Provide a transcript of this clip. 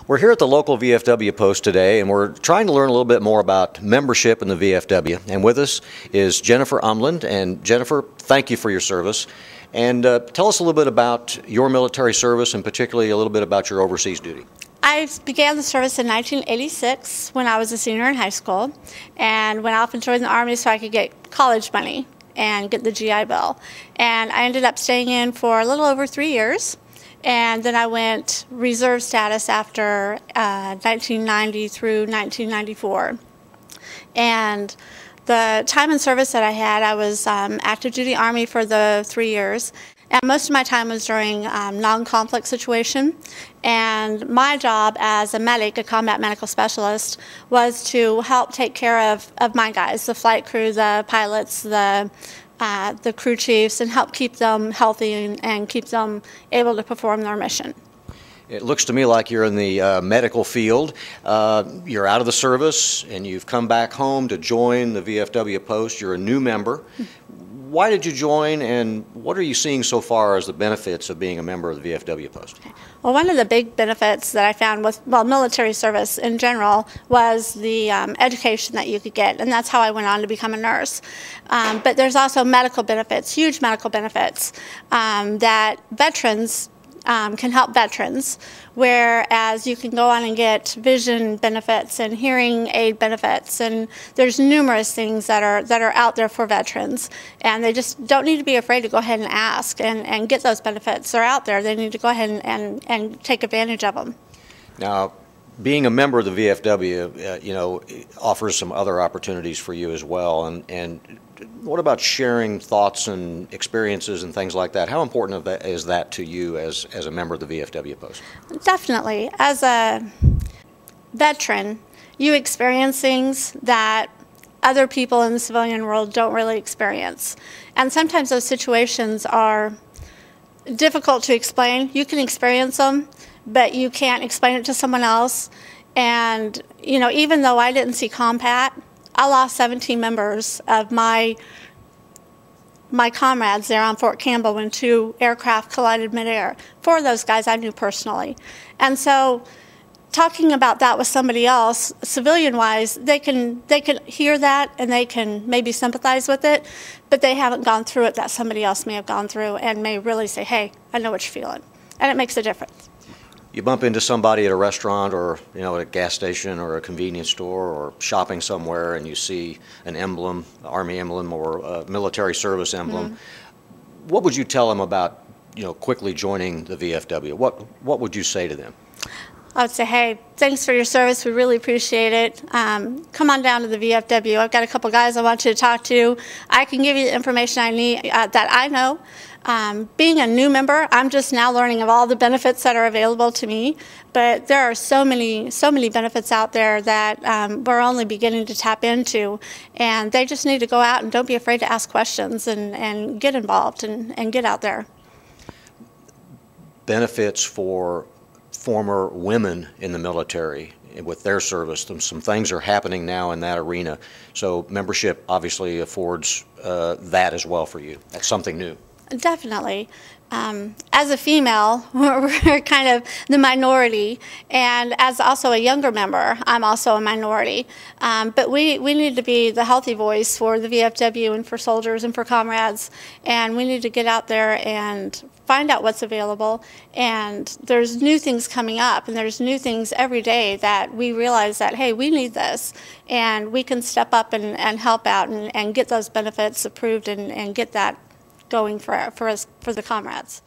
We're here at the local VFW post today, and we're trying to learn a little bit more about membership in the VFW. And with us is Jennifer Umland. And Jennifer, thank you for your service. And tell us a little bit about your military service, and particularly a little bit about your overseas duty. I began the service in 1986 when I was a senior in high school, and went off and joined the Army so I could get college money and get the GI Bill. And I ended up staying in for a little over 3 years. And then I went reserve status after 1990 through 1994. And the time in service that I had, I was active duty Army for the 3 years. And most of my time was during non-conflict situation. And my job as a medic, a combat medical specialist, was to help take care of my guys, the flight crew, the pilots, the crew chiefs, and help keep them healthy and keep them able to perform their mission. It looks to me like you're in the medical field. You're out of the service and you've come back home to join the VFW post. You're a new member. Why did you join, and what are you seeing so far as the benefits of being a member of the VFW post? Well, one of the big benefits that I found with military service in general was the education that you could get, and that's how I went on to become a nurse. But there's also medical benefits, huge medical benefits, that veterans can help veterans, whereas you can go on and get vision benefits and hearing aid benefits, and there's numerous things that are out there for veterans, and they just don't need to be afraid to go ahead and ask and get those benefits. They're out there. They need to go ahead and take advantage of them. Now, being a member of the VFW, offers some other opportunities for you as well. And what about sharing thoughts and experiences and things like that? How important is that to you as a member of the VFW post? Definitely. As a veteran, you experience things that other people in the civilian world don't really experience. And sometimes those situations are difficult to explain. You can experience them, but you can't explain it to someone else. And, even though I didn't see combat, I lost 17 members of my comrades there on Fort Campbell when 2 aircraft collided midair. 4 of those guys I knew personally. And so talking about that with somebody else, civilian-wise, they can hear that and they can maybe sympathize with it, but they haven't gone through it that somebody else may have gone through and may really say, hey, I know what you're feeling. And it makes a difference. You bump into somebody at a restaurant or at a gas station or a convenience store or shopping somewhere, and you see an emblem, an Army emblem or a military service emblem. Mm-hmm. What would you tell them about quickly joining the VFW? What would you say to them? I would say, hey, thanks for your service. We really appreciate it. Come on down to the VFW. I've got a couple guys I want you to talk to. I can give you the information I need that I know. Being a new member, I'm just now learning of all the benefits that are available to me. But there are so many benefits out there that we're only beginning to tap into. And they just need to go out and don't be afraid to ask questions and get involved and get out there. Benefits for former women in the military with their service. Some things are happening now in that arena. So membership obviously affords that as well for you. That's something new. Definitely. As a female, we're kind of the minority, and as also a younger member, I'm also a minority. But we need to be the healthy voice for the VFW and for soldiers and for comrades, and we need to get out there and find out what's available. And there's new things coming up, and there's new things every day that we realize that, hey, we need this, and we can step up and help out and get those benefits approved and get that going for the comrades.